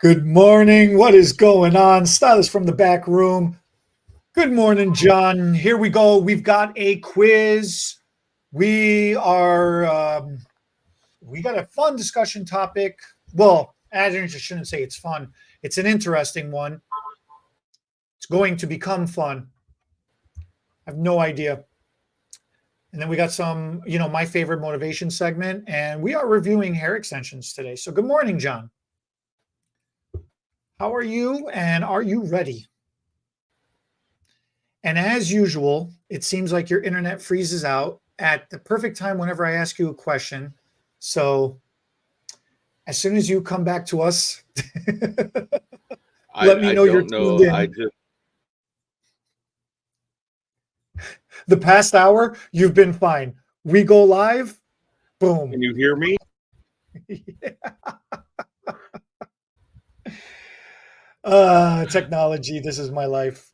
Good morning. What is going on? Stylist from the back room. Good morning, John. Here we go. We've got a quiz. We got a fun discussion topic. Well, I shouldn't say it's fun. It's an interesting one. It's going to become fun. I have no idea. And then we got some, my favorite motivation segment, and we are reviewing hair extensions today. So good morning, John. How are you, and are you ready? And as usual, it seems like your internet freezes out at the perfect time whenever I ask you a question. So as soon as you come back to us, let me know you're tuned in. The past hour, you've been fine. We go live, boom. Can you hear me? Technology, this is my life.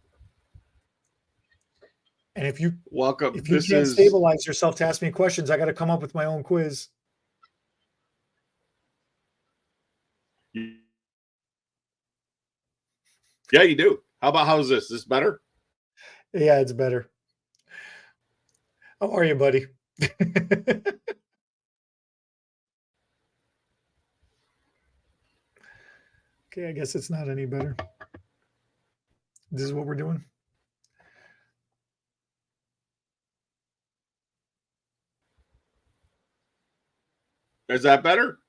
And if you can't stabilize yourself to ask me questions, I got to come up with my own quiz. Yeah, you do. How's this? Is this better? Yeah, it's better. How are you, buddy? Okay, I guess it's not any better. This is what we're doing. Is that better?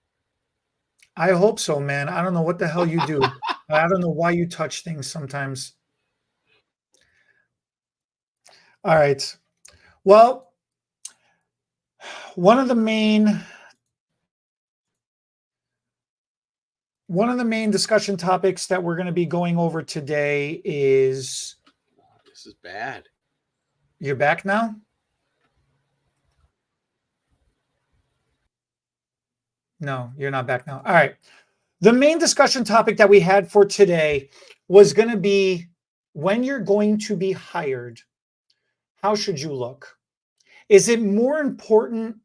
I hope so, man. I don't know what the hell you do. I don't know why you touch things sometimes. All right. Well, one of the main discussion topics that we're going to be going over today is... This is bad. You're back now? No, you're not back now. All right. The main discussion topic that we had for today was going to be when you're going to be hired, how should you look? Is it more important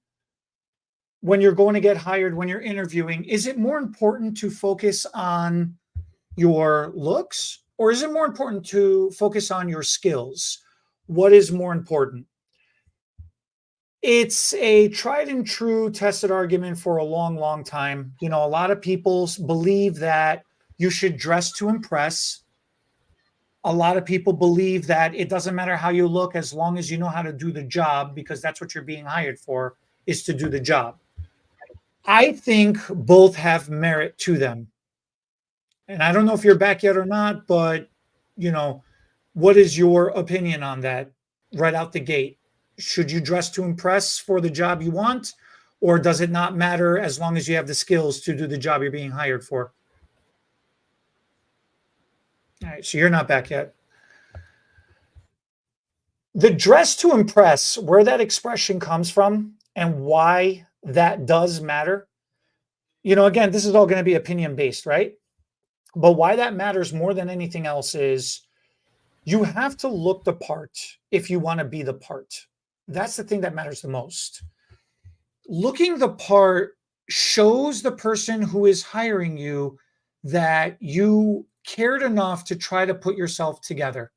when you're going to get hired, when you're interviewing, is it more important to focus on your looks, or is it more important to focus on your skills? What is more important? It's a tried and true tested argument for a long, long time. A lot of people believe that you should dress to impress. A lot of people believe that it doesn't matter how you look as long as you know how to do the job, because that's what you're being hired for, is to do the job. I think both have merit to them. And I don't know if you're back yet or not, but, what is your opinion on that right out the gate? Should you dress to impress for the job you want, or does it not matter as long as you have the skills to do the job you're being hired for? All right, so you're not back yet. The dress to impress, where that expression comes from and why that does matter. Again, this is all going to be opinion based, right? But why that matters more than anything else is you have to look the part if you want to be the part. That's the thing that matters the most. Looking the part shows the person who is hiring you that you cared enough to try to put yourself together.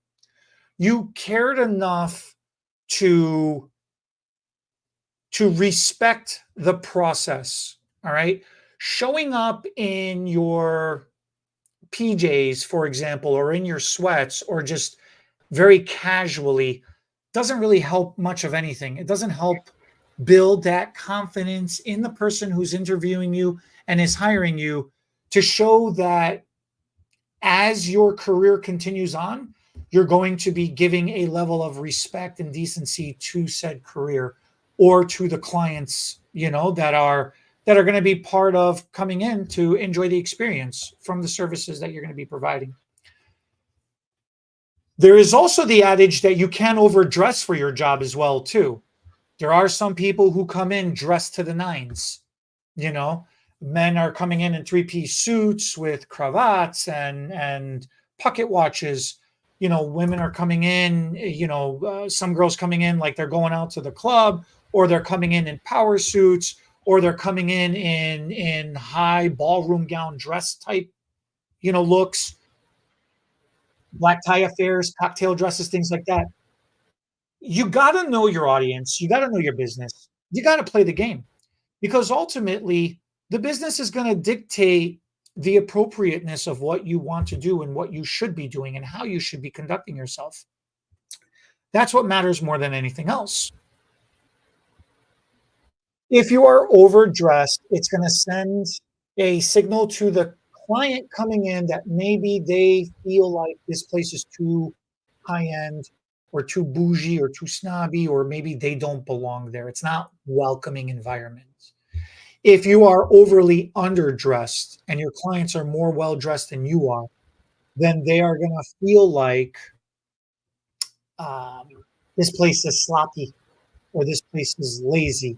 You cared enough to respect the process, all right? Showing up in your PJs, for example, or in your sweats, or just very casually, doesn't really help much of anything. It doesn't help build that confidence in the person who's interviewing you and is hiring you, to show that as your career continues on, you're going to be giving a level of respect and decency to said career, or to the clients, that are going to be part of coming in to enjoy the experience from the services that you're going to be providing. There is also the adage that you can overdress for your job as well, too. There are some people who come in dressed to the nines. Men are coming in three-piece suits with cravats and pocket watches. Women are coming in, some girls coming in like they're going out to the club, or they're coming in power suits, or they're coming in high ballroom gown dress type looks, black tie affairs, cocktail dresses, things like that. You got to know your audience. You got to know your business. You got to play the game because ultimately the business is going to dictate the appropriateness of what you want to do and what you should be doing and how you should be conducting yourself. That's what matters more than anything else. If you are overdressed, it's going to send a signal to the client coming in that maybe they feel like this place is too high end or too bougie or too snobby, or maybe they don't belong there. It's not welcoming environment. If you are overly underdressed and your clients are more well dressed than you are, then they are going to feel like um, this place is sloppy or this place is lazy.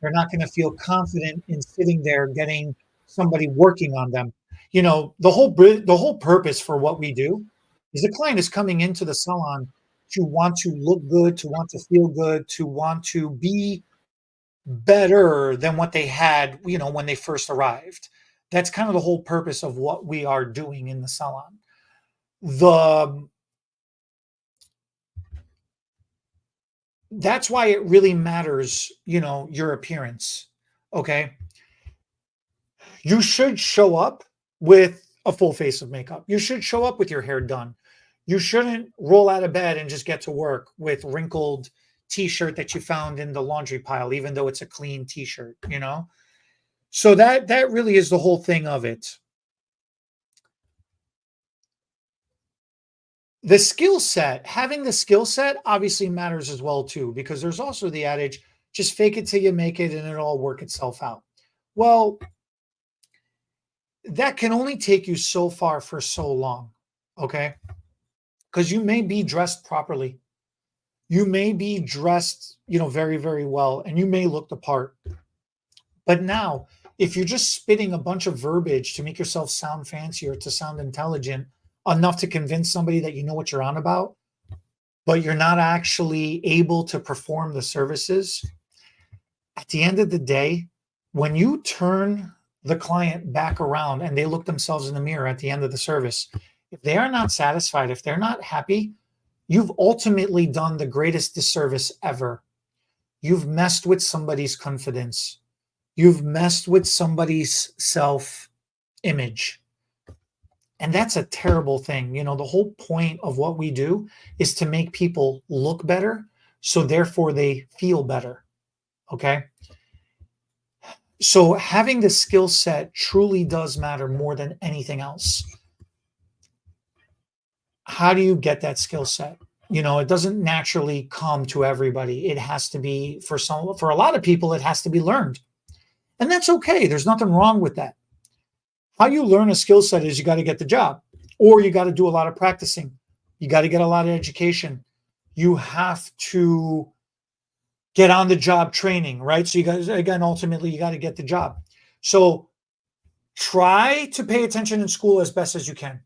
They're not going to feel confident in sitting there getting somebody working on them. The whole purpose for what we do is the client is coming into the salon to want to look good, to want to feel good, to want to be better than what they had, when they first arrived. That's kind of the whole purpose of what we are doing in the salon. That's why it really matters, your appearance. Okay. You should show up with a full face of makeup. You should show up with your hair done. You shouldn't roll out of bed and just get to work with wrinkled t-shirt that you found in the laundry pile, even though it's a clean t-shirt, So that really is the whole thing of it. The skill set, having the skill set obviously matters as well too, because there's also the adage, just fake it till you make it and it'll all work itself out. Well, that can only take you so far for so long, okay? Because you may be dressed properly. You may be dressed, very, very well, and you may look the part. But now, if you're just spitting a bunch of verbiage to make yourself sound fancy or to sound intelligent enough to convince somebody that you know what you're on about, but you're not actually able to perform the services, at the end of the day, when you turn the client back around and they look themselves in the mirror at the end of the service, if they are not satisfied, if they're not happy, you've ultimately done the greatest disservice ever. You've messed with somebody's confidence. You've messed with somebody's self-image. And that's a terrible thing. The whole point of what we do is to make people look better, so therefore they feel better. Okay? So having the skill set truly does matter more than anything else. How do you get that skill set? It doesn't naturally come to everybody. It has to be, for a lot of people, it has to be learned. And that's okay. There's nothing wrong with that. How you learn a skill set is you got to get the job, or you got to do a lot of practicing. You got to get a lot of education. You have to get on the job training, right? So you guys, again, ultimately, you got to get the job. So try to pay attention in school as best as you can.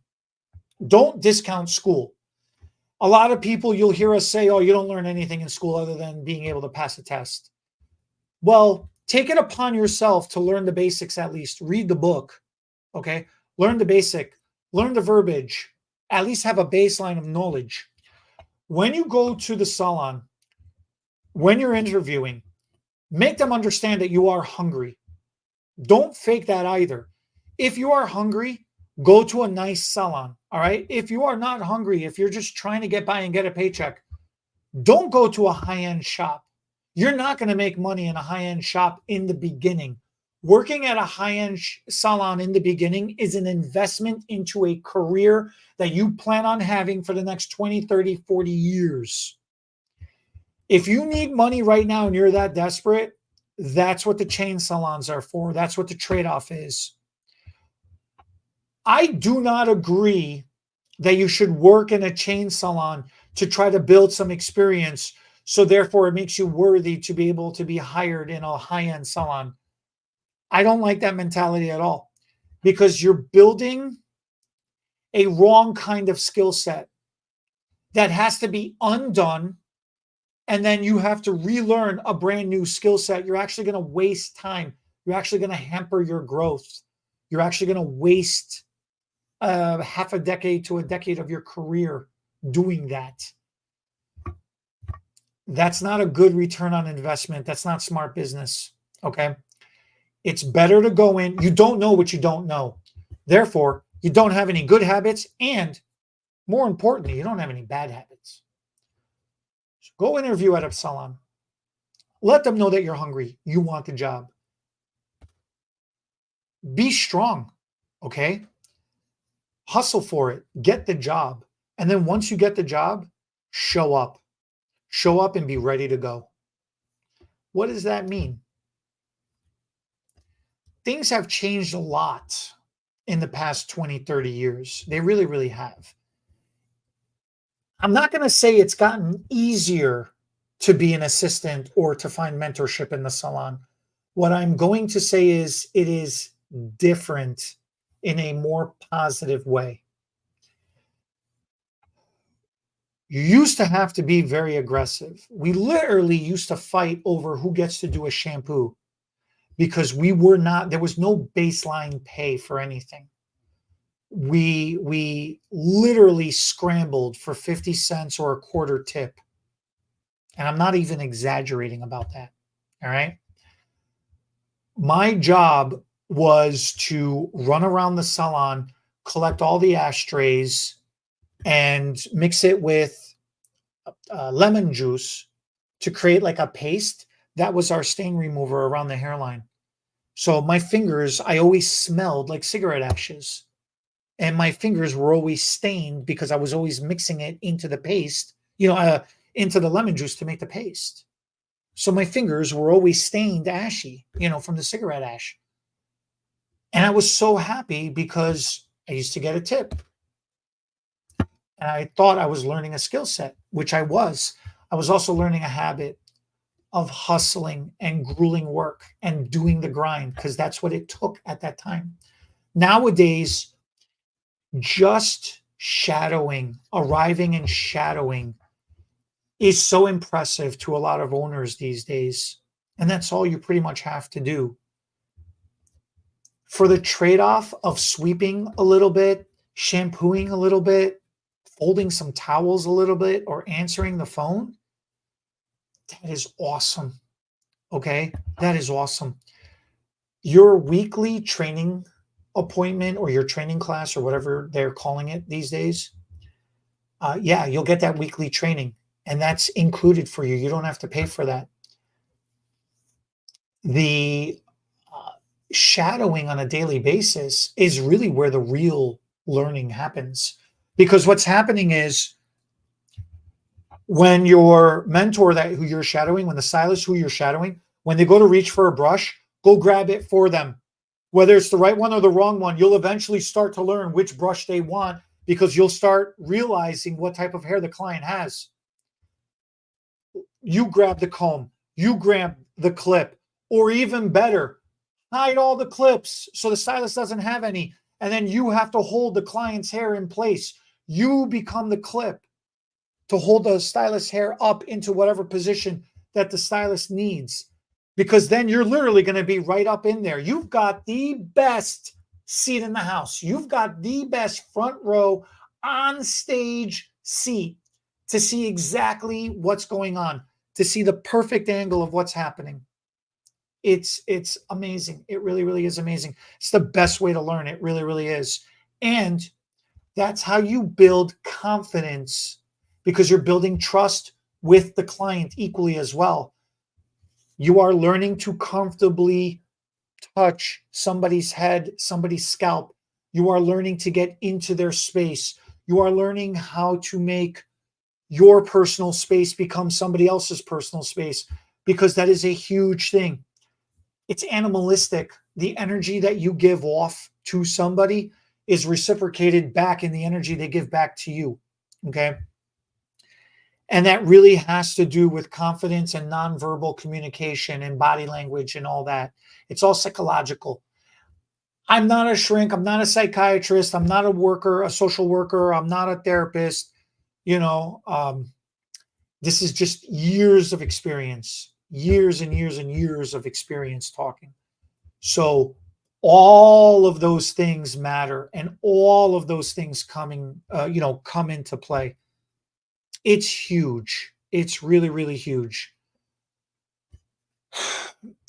Don't discount school. A lot of people, you'll hear us say, oh, you don't learn anything in school other than being able to pass a test. Well, take it upon yourself to learn the basics at least. Read the book, okay? Learn the basic, learn the verbiage, at least have a baseline of knowledge. When you go to the salon, when you're interviewing, make them understand that you are hungry. Don't fake that either. If you are hungry, go to a nice salon, all right? If you are not hungry, if you're just trying to get by and get a paycheck, don't go to a high-end shop. You're not going to make money in a high-end shop in the beginning. Working at a high-end salon in the beginning is an investment into a career that you plan on having for the next 20, 30, 40 years. If you need money right now and you're that desperate, that's what the chain salons are for. That's what the trade-off is. I do not agree that you should work in a chain salon to try to build some experience, so therefore it makes you worthy to be able to be hired in a high-end salon. I don't like that mentality at all, because you're building a wrong kind of skill set that has to be undone, and then you have to relearn a brand new skill set. You're actually going to waste time. You're actually going to hamper your growth. You're actually going to waste half a decade to a decade of your career doing that. That's not a good return on investment. That's not smart business. Okay. It's better to go in. You don't know what you don't know. Therefore, you don't have any good habits. And more importantly, you don't have any bad habits. So go interview at a salon. Let them know that you're hungry. You want the job. Be strong. Okay. Hustle for it. Get the job. And then once you get the job, show up. Show up and be ready to go. What does that mean? Things have changed a lot in the past 20, 30 years. They really, really have. I'm not going to say it's gotten easier to be an assistant or to find mentorship in the salon. What I'm going to say is it is different in a more positive way. You used to have to be very aggressive. We literally used to fight over who gets to do a shampoo because there was no baseline pay for anything. We literally scrambled for 50 cents or a quarter tip. And I'm not even exaggerating about that. All right. My job was to run around the salon, collect all the ashtrays, and mix it with lemon juice to create like a paste. That was our stain remover around the hairline. So my fingers, I always smelled like cigarette ashes. And my fingers were always stained because I was always mixing it into the paste, into the lemon juice to make the paste. So my fingers were always stained ashy, from the cigarette ash. And I was so happy because I used to get a tip. And I thought I was learning a skill set, which I was. I was also learning a habit of hustling and grueling work and doing the grind because that's what it took at that time. Nowadays, just arriving and shadowing is so impressive to a lot of owners these days. And that's all you pretty much have to do. For the trade-off of sweeping a little bit, shampooing a little bit, folding some towels a little bit, or answering the phone, that is awesome. Okay? That is awesome. Your weekly training appointment or your training class or whatever they're calling it these days, you'll get that weekly training. And that's included for you. You don't have to pay for that. The shadowing on a daily basis is really where the real learning happens. Because what's happening is when your mentor who you're shadowing, when the stylist who you're shadowing, when they go to reach for a brush, go grab it for them. Whether it's the right one or the wrong one, you'll eventually start to learn which brush they want because you'll start realizing what type of hair the client has. You grab the comb, you grab the clip, or even better, hide all the clips so the stylist doesn't have any. And then you have to hold the client's hair in place. You become the clip to hold the stylist's hair up into whatever position that the stylist needs. Because then you're literally going to be right up in there. You've got the best seat in the house. You've got the best front row on stage seat to see exactly what's going on, to see the perfect angle of what's happening. It's amazing. It really, really is amazing. It's the best way to learn. It really, really is. And that's how you build confidence because you're building trust with the client equally as well. You are learning to comfortably touch somebody's head, somebody's scalp. You are learning to get into their space. You are learning how to make your personal space become somebody else's personal space because that is a huge thing. It's animalistic. The energy that you give off to somebody is reciprocated back in the energy they give back to you. Okay. And that really has to do with confidence and nonverbal communication and body language and all that. It's all psychological. I'm not a shrink. I'm not a psychiatrist. I'm not a social worker. I'm not a therapist. This is just years of experience, years and years and years of experience talking. So All of those things matter, and all of those things come into play. It's huge. It's really, really huge.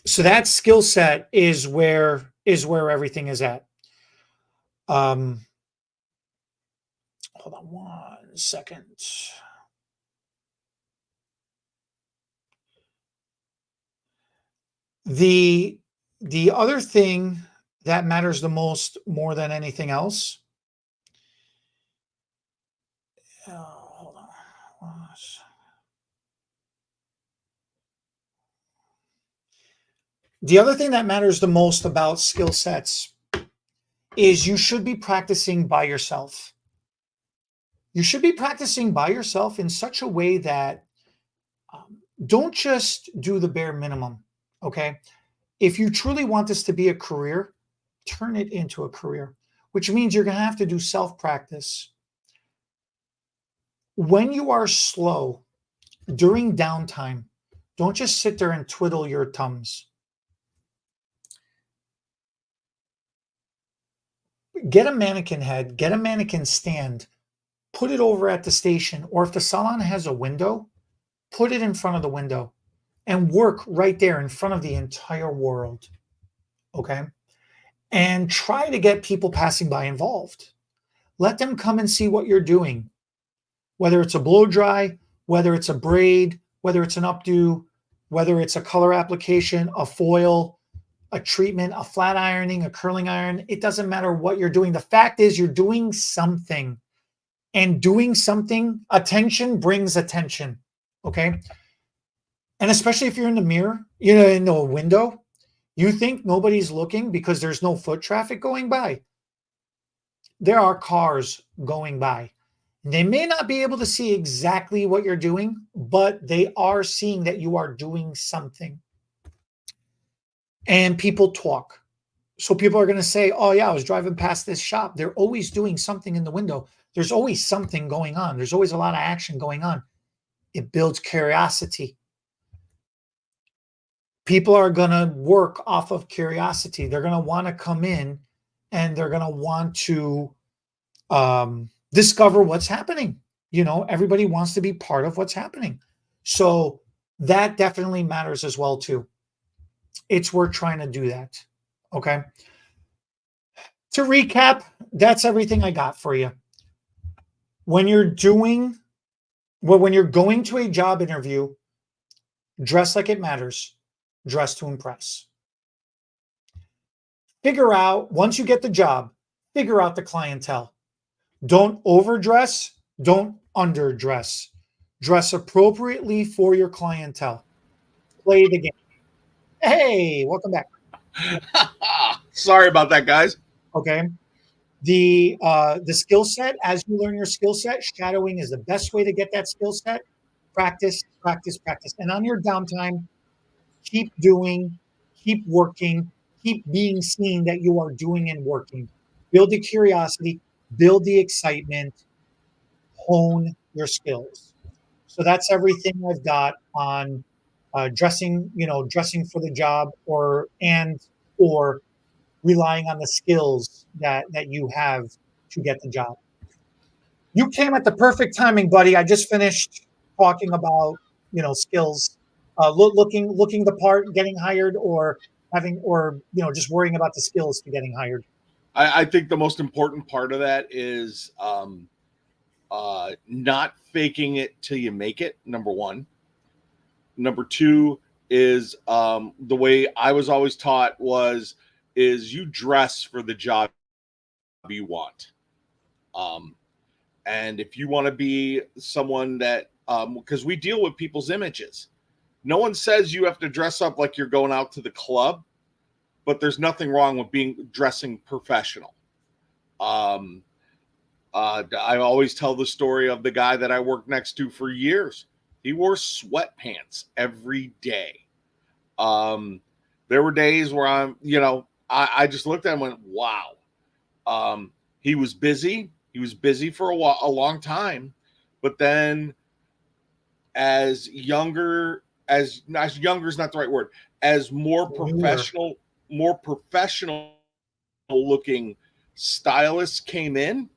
So that skill set is where everything is at. Um, hold on 1 second. The the other thing that matters the most, more than anything else. Hold on. The other thing that matters the most about skill sets is you should be practicing by yourself. You should be practicing by yourself in such a way that don't just do the bare minimum. Okay. If you truly want this to be a career, turn it into a career, which means you're going to have to do self practice. When you are slow during downtime, don't just sit there and twiddle your thumbs. Get a mannequin head, get a mannequin stand, put it over at the station, or if the salon has a window, put it in front of the window and work right there in front of the entire world. Okay. And try to get people passing by involved. Let them come and see what you're doing, whether it's a blow dry, whether it's a braid, whether it's an updo, whether it's a color application, a foil, a treatment, a flat ironing, a curling iron. It doesn't matter what you're doing. The fact is, you're doing something, and doing something, attention brings attention. Okay. And especially if you're in the mirror, in the window, you think nobody's looking because there's no foot traffic going by. There are cars going by. They may not be able to see exactly what you're doing, but they are seeing that you are doing something. And people talk. So people are going to say, oh, yeah, I was driving past this shop. They're always doing something in the window. There's always something going on. There's always a lot of action going on. It builds curiosity. People are going to work off of curiosity. They're going to want to come in and they're going to want to discover what's happening. Everybody wants to be part of what's happening. So that definitely matters as well, too. It's worth trying to do that. Okay. To recap, that's everything I got for you. When you're going to a job interview, dress like it matters. Dress to impress. Once you get the job, figure out the clientele. Don't overdress. Don't underdress. Dress appropriately for your clientele. Play the game. Hey, welcome back. Sorry about that, guys. Okay. The skill set, as you learn your skill set, shadowing is the best way to get that skill set. Practice, practice, practice. And on your downtime, keep doing, keep working, keep being seen that you are doing and working. Build the curiosity, build the excitement, hone your skills. So that's everything I've got on dressing for the job or relying on the skills that you have to get the job. You came at the perfect timing, buddy. I just finished talking about skills, looking the part, getting hired, or just worrying about the skills to getting hired. I think the most important part of that is not faking it till you make it. Number one. Number two is the way I was always taught is you dress for the job you want. And if you want to be someone that, because we deal with people's images, no one says you have to dress up like you're going out to the club, but there's nothing wrong with dressing professional. I always tell the story of the guy that I worked next to for years. He wore sweatpants every day. There were days where I just looked at him and went, wow. He was busy. He was busy for a long time. But then as younger is not the right word, as more professional looking stylists came in,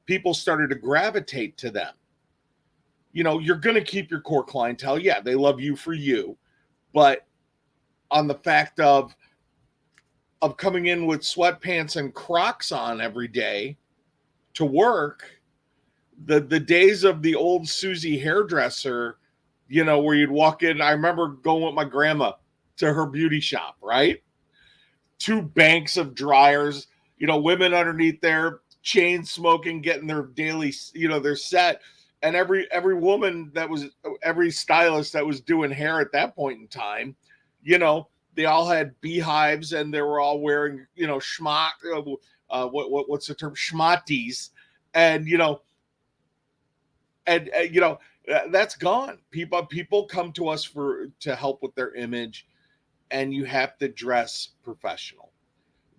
people started to gravitate to them. You know, you're going to keep your core clientele. Yeah, they love you for you. But on the fact of coming in with sweatpants and Crocs on every day to work, the days of the old Susie hairdresser, you know, where you'd walk in. I remember going with my grandma to her beauty shop, right? 2 banks of dryers, you know, women underneath there, chain smoking, getting their daily, you know, their set. And every woman that was, every stylist that was doing hair at that point in time, you know, they all had beehives and they were all wearing, you know, what's the term? Schmatties. And, you know, you know, that's gone. People come to us to help with their image, and you have to dress professional.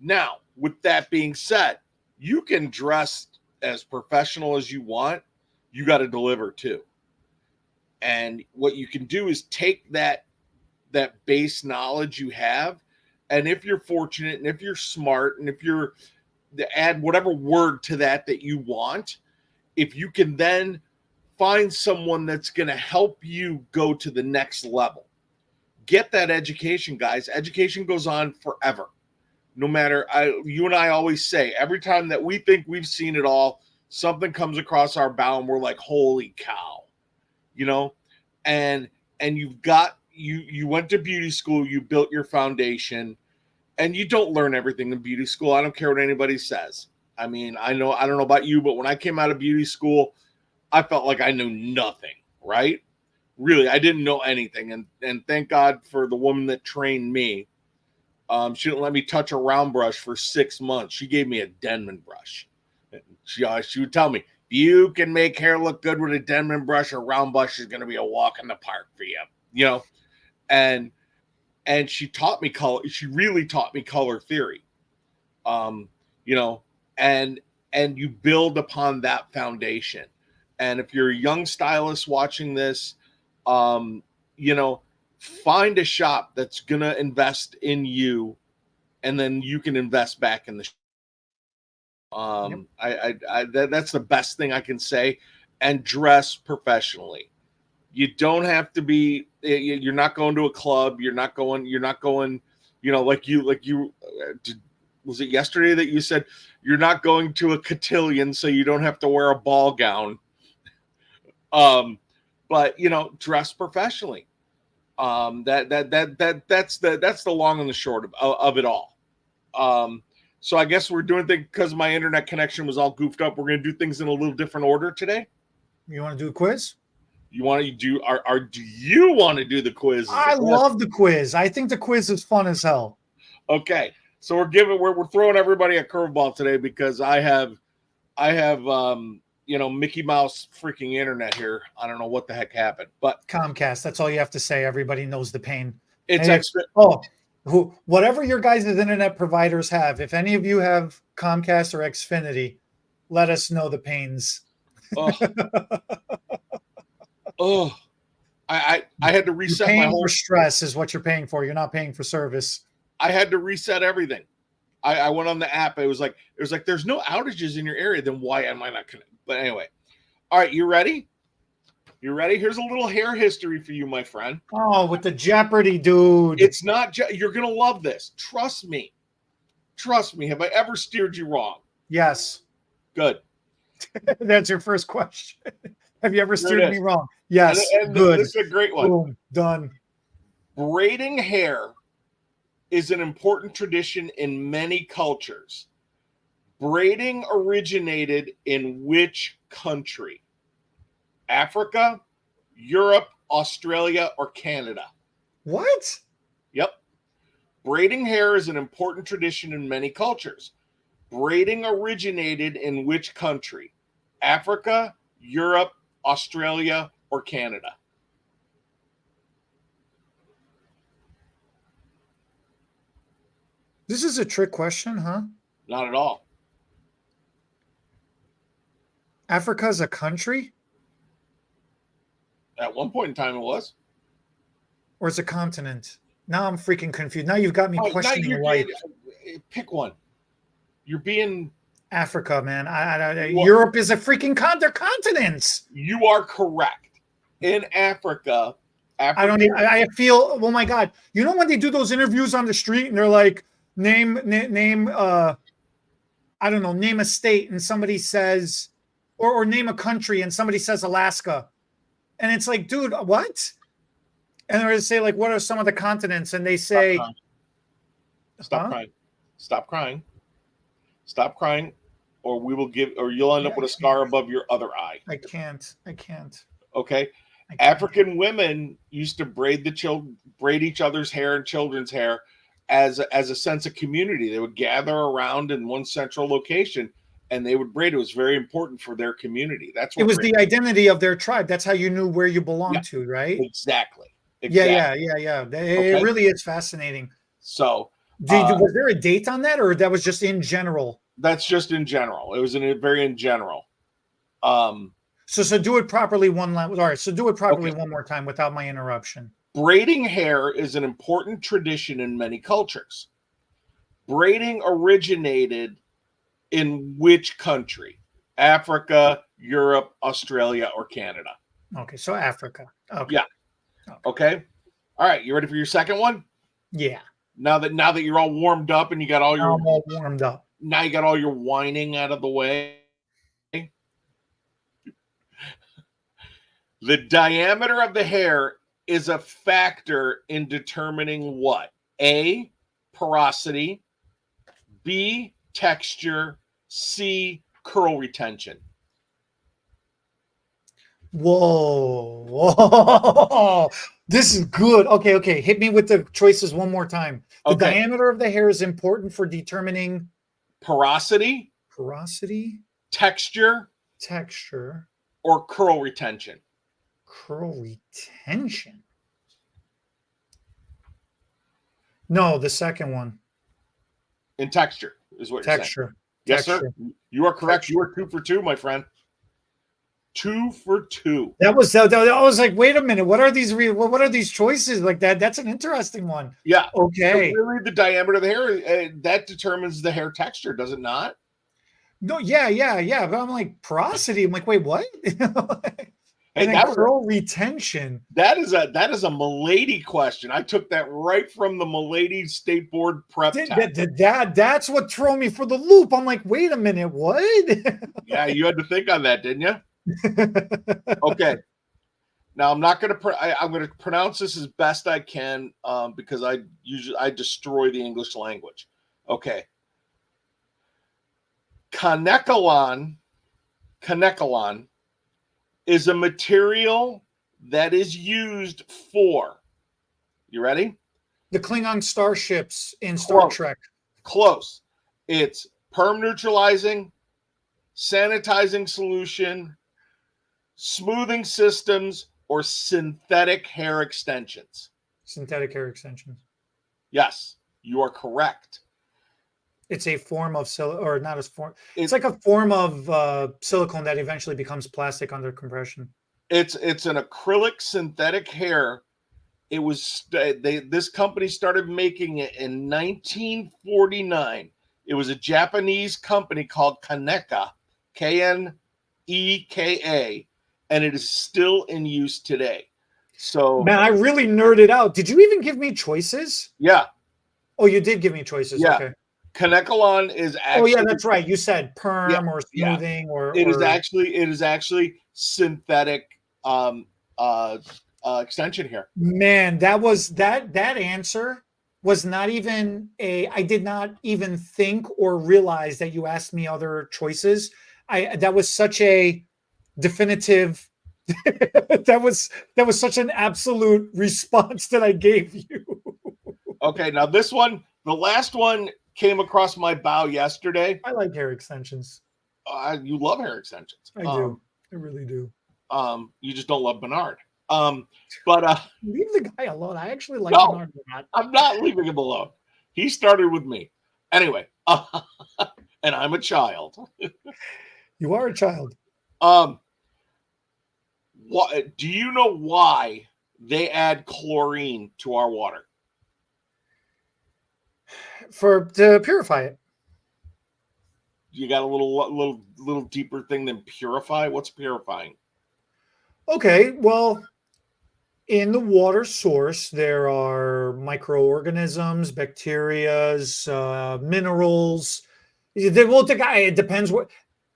Now, with that being said, you can dress as professional as you want. You got to deliver too. And what you can do is take that base knowledge you have, and if you're fortunate and if you're smart and if you're to add whatever word to that you want, if you can then find someone that's going to help you go to the next level. Get that education, guys. Education goes on forever. No matter, you and I always say, every time that we think we've seen it all, something comes across our bow and we're like, holy cow, you know? And you've got, you went to beauty school, you built your foundation, and you don't learn everything in beauty school. I don't care what anybody says. I mean, I don't know about you, but when I came out of beauty school, I felt like I knew nothing, right? Really, I didn't know anything. And thank God for the woman that trained me. She didn't let me touch a round brush for 6 months. She gave me a Denman brush. She would tell me, if you can make hair look good with a Denman brush, a round brush is going to be a walk in the park for you, you know? And she taught me color. She really taught me color theory, you know, and you build upon that foundation. And if you're a young stylist watching this, you know, find a shop that's going to invest in you, and then you can invest back in the that's the best thing I can say. And dress professionally. You don't have to be, you're not going to a club. You're not going, you know, like you was it yesterday that you said you're not going to a cotillion, so you don't have to wear a ball gown. But you know, dress professionally. That's the long and the short of it all. So I guess we're doing things, because my internet connection was all goofed up, we're going to do things in a little different order today. You want to do a quiz? You want to do do you want to do the quiz? I love the quiz. I think the quiz is fun as hell. Okay. So we're throwing everybody a curveball today, because I have you know, Mickey Mouse freaking internet here. I don't know what the heck happened, but Comcast. That's all you have to say. Everybody knows the pain. It's whatever your guys' internet providers have. If any of you have Comcast or Xfinity, let us know the pains. I had to reset you're paying my whole for stress is what you're paying for. You're not paying for service. I had to reset everything. I went on the app. It was like there's no outages in your area. Then why am I not connected? But anyway, all right, you ready? You ready? Here's a little hair history for you, my friend. Oh, with the Jeopardy, dude. It's not. You're gonna love this. Trust me. Trust me. Have I ever steered you wrong? Yes. Good. That's your first question. Have you ever steered me wrong? Yes. And good. This is a great one. Boom. Done. Braiding hair is an important tradition in many cultures. Braiding originated in which country? Africa, Europe, Australia, or Canada? What? Yep. Braiding hair is an important tradition in many cultures. Braiding originated in which country? Africa, Europe, Australia, or Canada? This is a trick question, huh? Not at all. Africa's a country? At one point in time, it was. Or it's a continent? Now I'm freaking confused. Now you've got me questioning life. Pick one. You're being Africa, man. Europe is a freaking they're continents. You are correct. In Africa, I feel, oh my God. You know when they do those interviews on the street and they're like, name I don't know, name a state and somebody says, or name a country and somebody says Alaska. And it's like, dude, what? And they're going to say, like, what are some of the continents? And they say, stop crying. Stop crying. Stop crying, or we will or you'll end up with a scar above your other eye. I can't. Okay. African women used to braid each other's hair and children's hair as a sense of community. They would gather around in one central location and they would braid. It was very important for their community. That's what it was the identity of their tribe. That's how you knew where you belonged to, right? Exactly. Yeah. It really is fascinating. So, was there a date on that, or that was just in general? That's just in general. It was very in general. So do it properly one more time without my interruption. Braiding hair is an important tradition in many cultures. Braiding originated in which country? Africa, Europe, Australia, or Canada? Okay, so Africa. Okay. Yeah. Okay. All right. You ready for your second one? Yeah. Now that you're all warmed up and you got all your warmed up. Now you got all your whining out of the way. The diameter of the hair is a factor in determining what? A, porosity, B, texture, C, curl retention. Whoa. This is good. Okay. Hit me with the choices one more time. The diameter of the hair is important for determining porosity, texture, or curl retention. No, the second one. In texture is what you're saying. Yes, sir. You are correct. You are 2 for 2, my friend. 2 for 2. That was I was like, wait a minute. What are these choices like that? That's an interesting one. Yeah. Okay. So really, the diameter of the hair that determines the hair texture, does it not? No. Yeah. But I'm like porosity. I'm like, wait, what? And then curl retention. That is a Milady question. I took that right from the Milady State Board prep test. That's what threw me for the loop. I'm like, wait a minute, what? Yeah, you had to think on that, didn't you? Okay. Now I'm going to pronounce this as best I can because I destroy the English language. Okay. Kanekalon is a material that is used for, you ready? The Klingon starships in Star Trek. Close. It's perm neutralizing, sanitizing solution, smoothing systems, or synthetic hair extensions. Yes, you are correct. It's a form of it's like a form of silicone that eventually becomes plastic under compression. It's an acrylic synthetic hair. It was this company started making it in 1949. It was a Japanese company called Kaneka, Kneka, and it is still in use today. So, man, I really nerded out. Did you even give me choices? Yeah. Oh, you did give me choices. Yeah. Okay. Kanekalon is actually. Oh yeah, that's right. You said perm or smoothing or. It is actually synthetic extension here. Man, that answer was not even I did not even think or realize that you asked me other choices. That was such a definitive. that was such an absolute response that I gave you. Okay, now this one, the last one came across my bow yesterday. I like hair extensions. You love hair extensions. I do. I really do. You just don't love Bernard. But leave the guy alone. I actually like Bernard a lot. I'm not leaving him alone. He started with me. Anyway, and I'm a child. You are a child. What do you know why they add chlorine to our water? To purify it. you got a little deeper thing than purify? What's purifying? Okay, well, in the water source, there are microorganisms, bacterias, minerals. It depends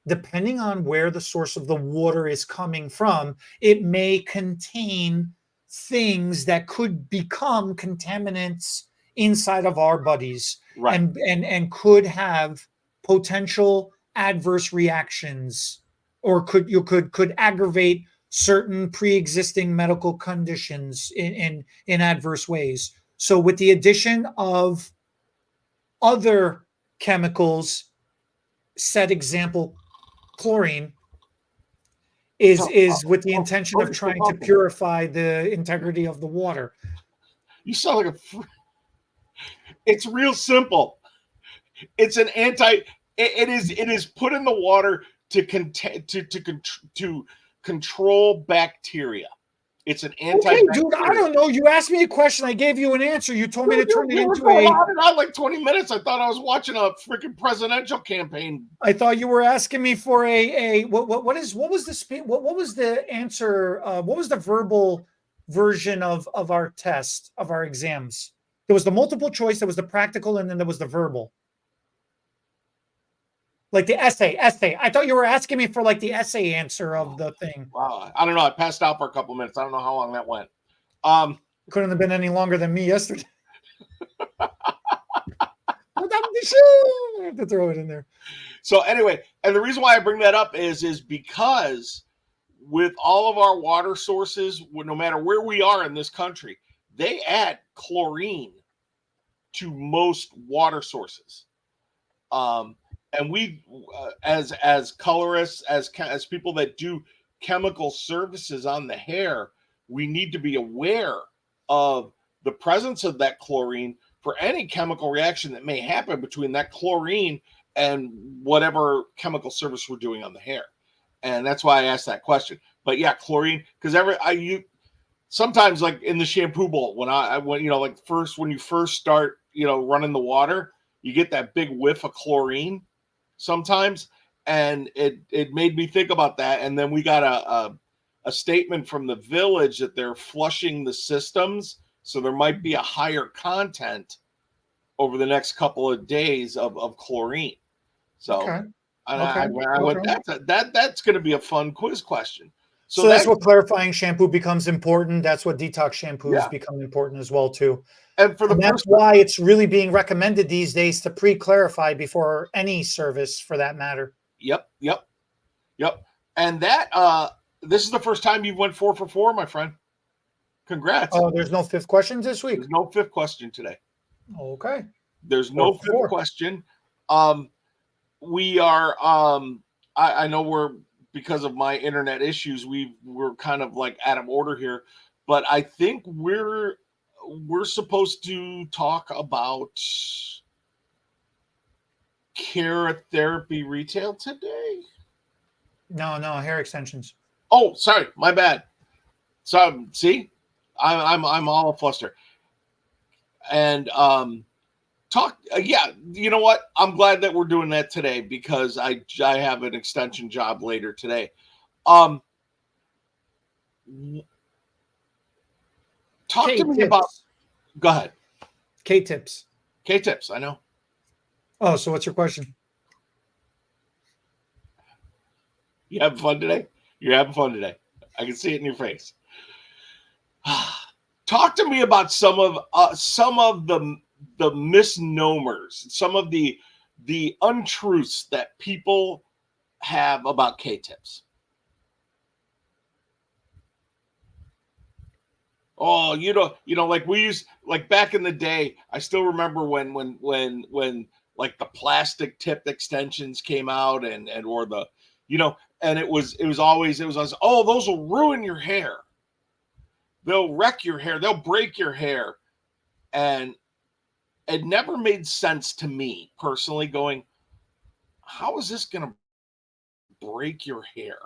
depending on where the source of the water is coming from, it may contain things that could become contaminants inside of our bodies, Right. and could have potential adverse reactions, or could aggravate certain pre-existing medical conditions in adverse ways. So with the addition of other chemicals, set example chlorine, is with the intention of trying to purify the integrity of the water. You sound like it's real simple. It's an it is put in the water to control bacteria. It's an Okay, dude, I don't know. You asked me a question. I gave you an answer. You told me to turn it into a... on and on like 20 minutes. I thought I was watching a freaking presidential campaign. I thought you were asking me for what was the answer? What was the verbal version of our test, of our exams? There was the multiple choice, there was the practical, and then there was the verbal. Like the essay. I thought you were asking me for like the essay answer of the thing. Wow. I don't know. I passed out for a couple minutes. I don't know how long that went. Couldn't have been any longer than me yesterday. I have to throw it in there. So anyway, and the reason why I bring that up is because with all of our water sources, no matter where we are in this country, they add chlorine to most water sources. And we, as colorists, as people that do chemical services on the hair, we need to be aware of the presence of that chlorine for any chemical reaction that may happen between that chlorine and whatever chemical service we're doing on the hair. And that's why I asked that question. But yeah, chlorine, because sometimes like in the shampoo bowl, when when you first start, running the water, you get that big whiff of chlorine sometimes, and it made me think about that. And then we got a statement from the village that they're flushing the systems, so there might be a higher content over the next couple of days of chlorine. So okay. That's going to be a fun quiz question. So that's what clarifying shampoo becomes important. That's what detox shampoos become important as well too. And that's why it's really being recommended these days to pre-clarify before any service, for that matter. Yep. And that this is the first time you went 4 for 4, my friend. Congrats. Oh, there's no fifth question this week? There's no fifth question today. Okay. There's no fifth question. We are I know we're, because of my internet issues, we're kind of like out of order here, but I think we're supposed to talk about therapy retail today. No, hair extensions. Oh, sorry, my bad. So see, I'm all flustered. And you know what? I'm glad that we're doing that today, because I have an extension job later today. Talk to me about. Go ahead. K-tips. K-tips. I know. Oh, so what's your question? You having fun today? You're having fun today. I can see it in your face. Talk to me about some of the misnomers, some of the untruths that people have about K-tips. Oh, like we used, like back in the day, I still remember when like the plastic tipped extensions came out, or the, and it was always, oh, those will ruin your hair. They'll wreck your hair. They'll break your hair. And it never made sense to me personally, going, how is this going to break your hair?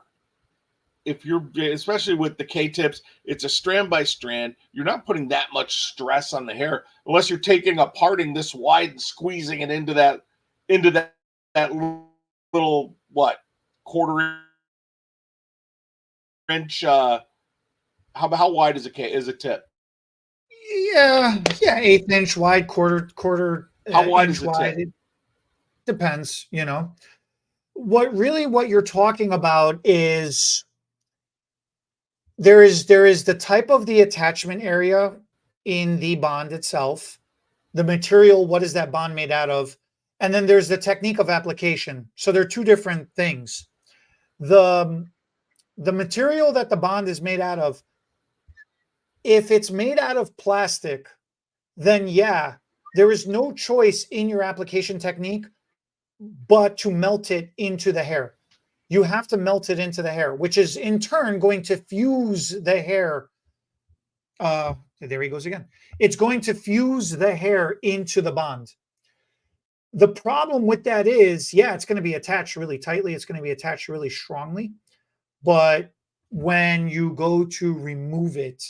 If you're, especially with the K-tips, it's a strand by strand. You're not putting that much stress on the hair unless you're taking a parting this wide and squeezing it into that little what, quarter inch. How wide is a tip? Yeah, 1/8 inch wide, quarter How wide inch is a wide. tip? It depends, what you're talking about is there is the type of the attachment area in the bond itself, the material, what is that bond made out of, and then there's the technique of application. So they're two different things. The the material that the bond is made out of, if it's made out of plastic, then yeah, there is no choice in your application technique but to melt it into the hair. You have to melt it into the hair, which is in turn going to fuse the hair. There he goes again. It's going to fuse the hair into the bond. The problem with that is, yeah, it's going to be attached really tightly. It's going to be attached really strongly. But when you go to remove it,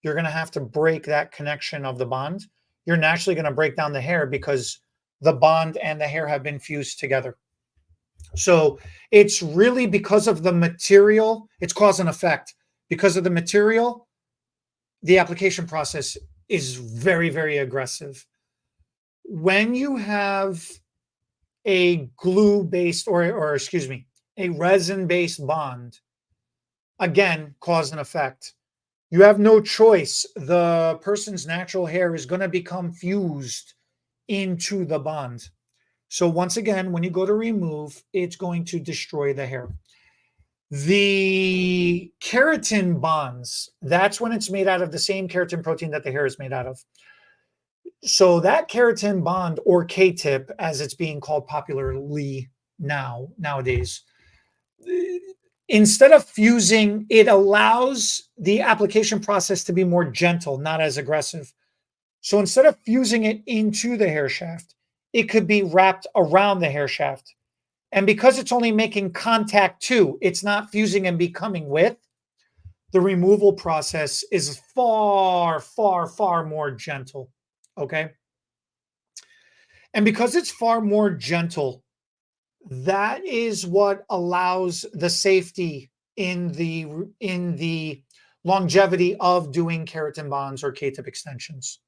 you're going to have to break that connection of the bond. You're naturally going to break down the hair because the bond and the hair have been fused together. So it's really because of the material, it's cause and effect. Because of the material, the application process is very, very aggressive. When you have a glue-based or excuse me, a resin-based bond, again, cause and effect. You have no choice. The person's natural hair is going to become fused into the bond. So once again, when you go to remove, it's going to destroy the hair. The keratin bonds, that's when it's made out of the same keratin protein that the hair is made out of. So that keratin bond, or K-tip, as it's being called popularly nowadays, instead of fusing, it allows the application process to be more gentle, not as aggressive. So instead of fusing it into the hair shaft, it could be wrapped around the hair shaft. And because it's only making contact to, it's not fusing and becoming with, the removal process is far, far, far more gentle. Okay. And because it's far more gentle, that is what allows the safety in the longevity of doing keratin bonds or K-tip extensions.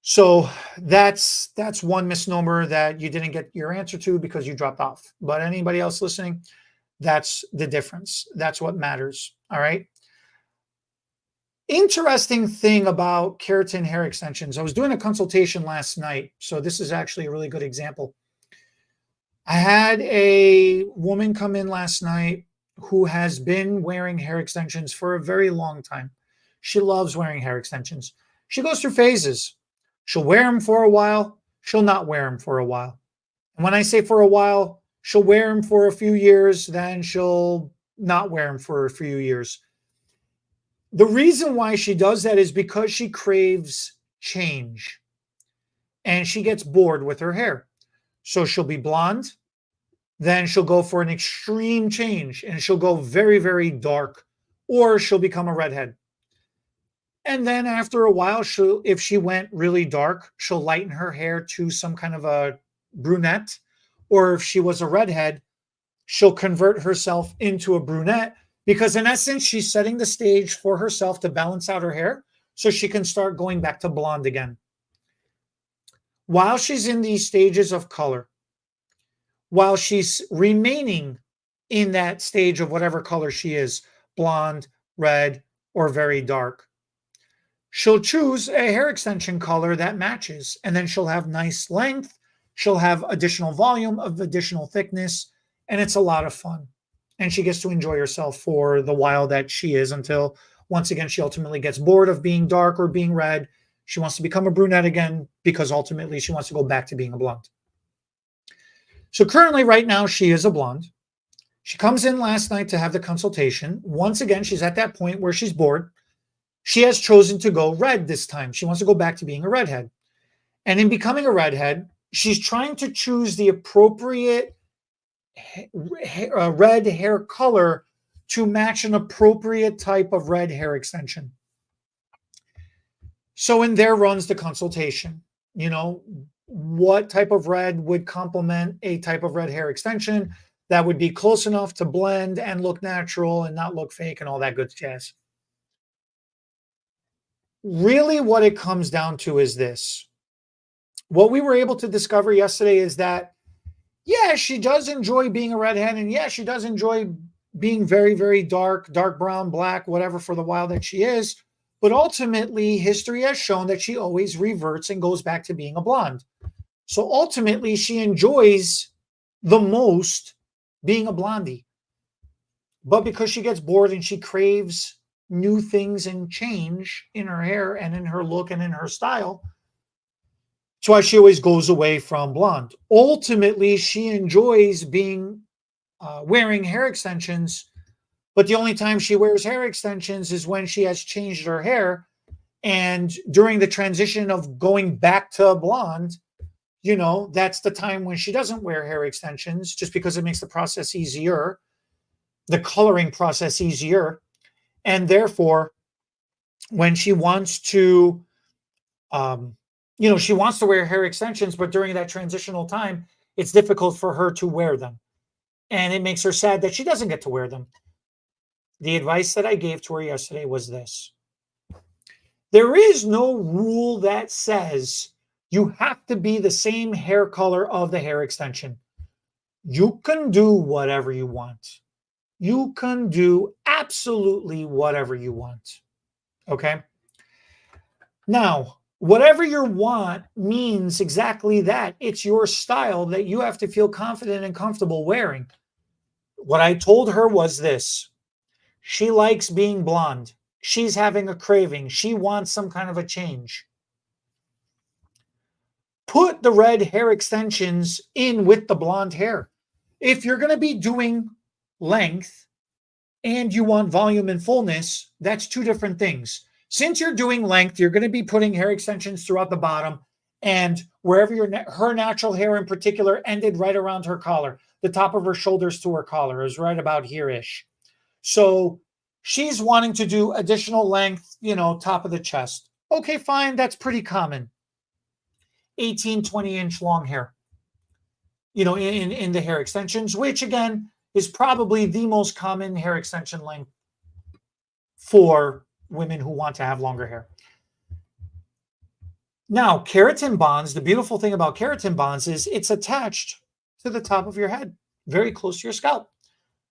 So that's one misnomer that you didn't get your answer to because you dropped off. But anybody else listening, that's the difference. That's what matters. All right. Interesting thing about keratin hair extensions. I was doing a consultation last night. So this is actually a really good example. I had a woman come in last night who has been wearing hair extensions for a very long time. She loves wearing hair extensions. She goes through phases. She'll wear them for a while. She'll not wear them for a while. And when I say for a while, she'll wear them for a few years, then she'll not wear them for a few years. The reason why she does that is because she craves change and she gets bored with her hair. So she'll be blonde, then she'll go for an extreme change and she'll go very, very dark, or she'll become a redhead. And then after a while, if she went really dark, she'll lighten her hair to some kind of a brunette. Or if she was a redhead, she'll convert herself into a brunette because in essence, she's setting the stage for herself to balance out her hair so she can start going back to blonde again. While she's in these stages of color, while she's remaining in that stage of whatever color she is, blonde, red, or very dark, she'll choose a hair extension color that matches, and then she'll have nice length. She'll have additional volume of additional thickness, and it's a lot of fun. And she gets to enjoy herself for the while that she is until, once again, she ultimately gets bored of being dark or being red. She wants to become a brunette again because ultimately she wants to go back to being a blonde. So currently, right now, she is a blonde. She comes in last night to have the consultation. Once again, she's at that point where she's bored. She has chosen to go red this time. She wants to go back to being a redhead. And in becoming a redhead, she's trying to choose the appropriate red hair color to match an appropriate type of red hair extension. So in there runs the consultation. what type of red would complement a type of red hair extension that would be close enough to blend and look natural and not look fake and all that good jazz. Really, what it comes down to is this. What we were able to discover yesterday is that, yeah, she does enjoy being a redhead, and yeah, she does enjoy being very, very dark, dark brown, black, whatever for the while that she is. But ultimately, history has shown that she always reverts and goes back to being a blonde. So ultimately, she enjoys the most being a blondie. But because she gets bored and she craves new things and change in her hair and in her look and in her style, that's why she always goes away from blonde. Ultimately, she enjoys being wearing hair extensions, but the only time she wears hair extensions is when she has changed her hair. And during the transition of going back to blonde, that's the time when she doesn't wear hair extensions, just because it makes the process easier, the coloring process easier. And therefore, when she wants to, she wants to wear hair extensions, but during that transitional time, it's difficult for her to wear them. And it makes her sad that she doesn't get to wear them. The advice that I gave to her yesterday was this. There is no rule that says you have to be the same hair color of the hair extension. You can do whatever you want. You can do absolutely whatever you want. Okay? Now, whatever you want means exactly that. It's your style that you have to feel confident and comfortable wearing. What I told her was this. She likes being blonde. She's having a craving. She wants some kind of a change. Put the red hair extensions in with the blonde hair. If you're going to be doing length and you want volume and fullness, that's two different things. Since you're doing length, you're going to be putting hair extensions throughout the bottom, and wherever her natural hair in particular ended right around her collar, the top of her shoulders to her collar is right about here-ish. So she's wanting to do additional length, top of the chest. Okay, fine. That's pretty common. 18, 20-inch long hair, in the hair extensions, which again is probably the most common hair extension length for women who want to have longer hair. Now, keratin bonds, the beautiful thing about keratin bonds is it's attached to the top of your head, very close to your scalp.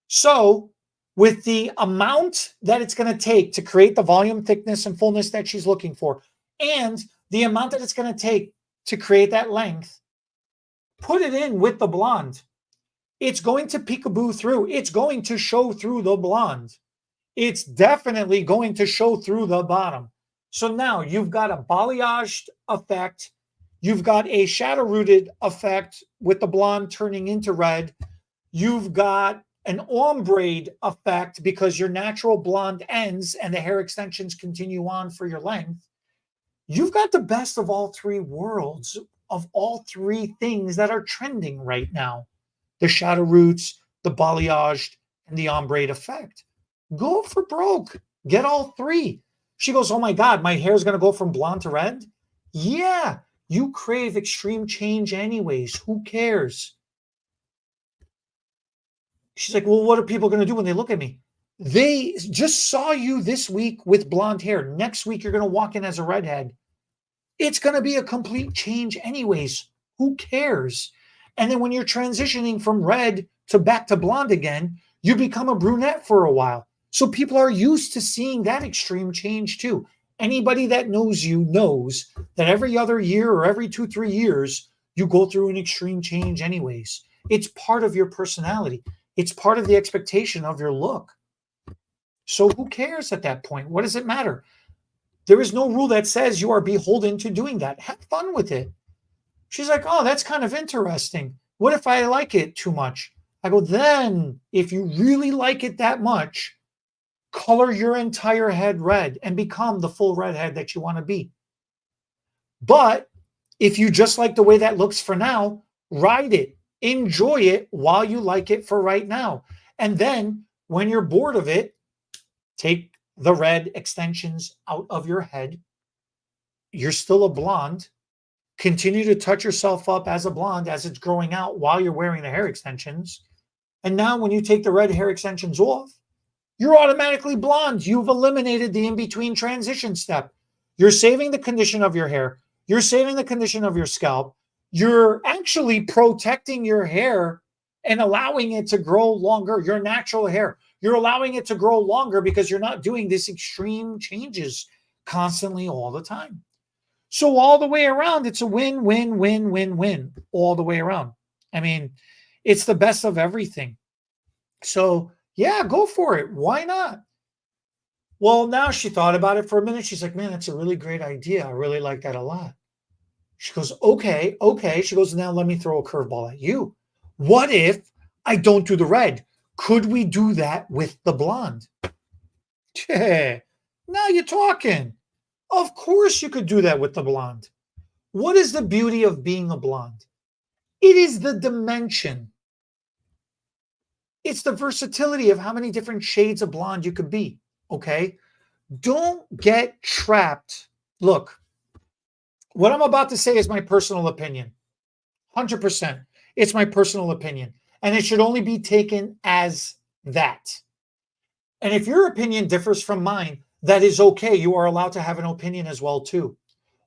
So with the amount that it's going to take to create the volume, thickness, and fullness that she's looking for, and the amount that it's going to take to create that length, put it in with the blonde. It's going to peekaboo through. It's going to show through the blonde. It's definitely going to show through the bottom. So now you've got a balayaged effect. You've got a shadow rooted effect with the blonde turning into red. You've got an ombre effect because your natural blonde ends and the hair extensions continue on for your length. You've got the best of all three worlds, of all three things that are trending right now. The shadow roots, the balayaged, and the ombre effect. Go for broke. Get all three. She goes, oh my God, my hair is going to go from blonde to red? Yeah, you crave extreme change anyways. Who cares? She's like, well, what are people going to do when they look at me? They just saw you this week with blonde hair. Next week, you're going to walk in as a redhead. It's going to be a complete change anyways. Who cares? And then when you're transitioning from red to back to blonde again, you become a brunette for a while. So people are used to seeing that extreme change too. Anybody that knows you knows that every other year or every 2-3 years, you go through an extreme change anyways. It's part of your personality. It's part of the expectation of your look. So who cares at that point? What does it matter? There is no rule that says you are beholden to doing that. Have fun with it. She's like, oh, that's kind of interesting. What if I like it too much? I go, then if you really like it that much, color your entire head red and become the full redhead that you want to be. But if you just like the way that looks for now, ride it. Enjoy it while you like it for right now. And then when you're bored of it, take the red extensions out of your head. You're still a blonde. continue to touch yourself up as a blonde as it's growing out while you're wearing the hair extensions. And now when you take the red hair extensions off, you're automatically blonde. You've eliminated the in-between transition step. You're saving the condition of your hair. You're saving the condition of your scalp. You're actually protecting your hair and allowing it to grow longer, your natural hair. You're allowing it to grow longer because you're not doing this extreme changes constantly all the time. So all the way around, it's a win, win, win, win, win all the way around. I mean, it's the best of everything. So yeah, go for it. Why not? Well, now she thought about it for a minute. She's like, man, that's a really great idea. I really like that a lot. She goes, okay. She goes, now let me throw a curveball at you. What if I don't do the red? Could we do that with the blonde? Now you're talking. Of course you could do that with the blonde. What is the beauty of being a blonde? It is the dimension. It's the versatility of how many different shades of blonde you could be, okay? Don't get trapped. Look, what I'm about to say is my personal opinion. 100%. It's my personal opinion. And it should only be taken as that. And if your opinion differs from mine, that is okay. You are allowed to have an opinion as well, too.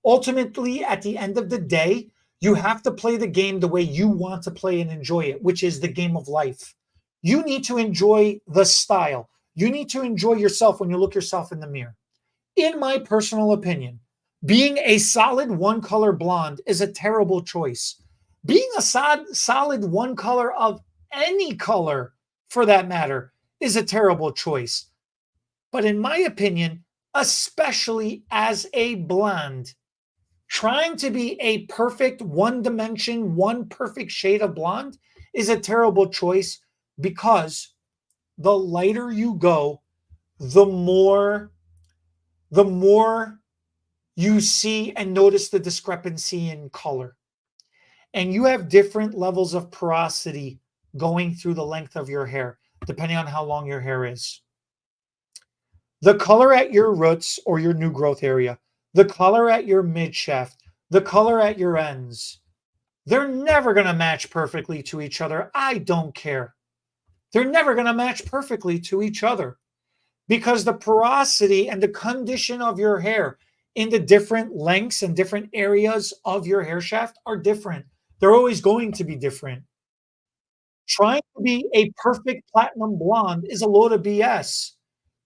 Ultimately, at the end of the day, you have to play the game the way you want to play and enjoy it, which is the game of life. You need to enjoy the style. You need to enjoy yourself when you look yourself in the mirror. In my personal opinion, being a solid one color blonde is a terrible choice. Being a solid one color of any color, for that matter, is a terrible choice. But in my opinion, especially as a blonde, trying to be a perfect one dimension, one perfect shade of blonde is a terrible choice because the lighter you go, the more you see and notice the discrepancy in color. And you have different levels of porosity going through the length of your hair, depending on how long your hair is. The color at your roots or your new growth area, the color at your mid shaft, the color at your ends, they're never going to match perfectly to each other. I don't care. They're never going to match perfectly to each other because the porosity and the condition of your hair in the different lengths and different areas of your hair shaft are different. They're always going to be different. Trying to be a perfect platinum blonde is a load of BS.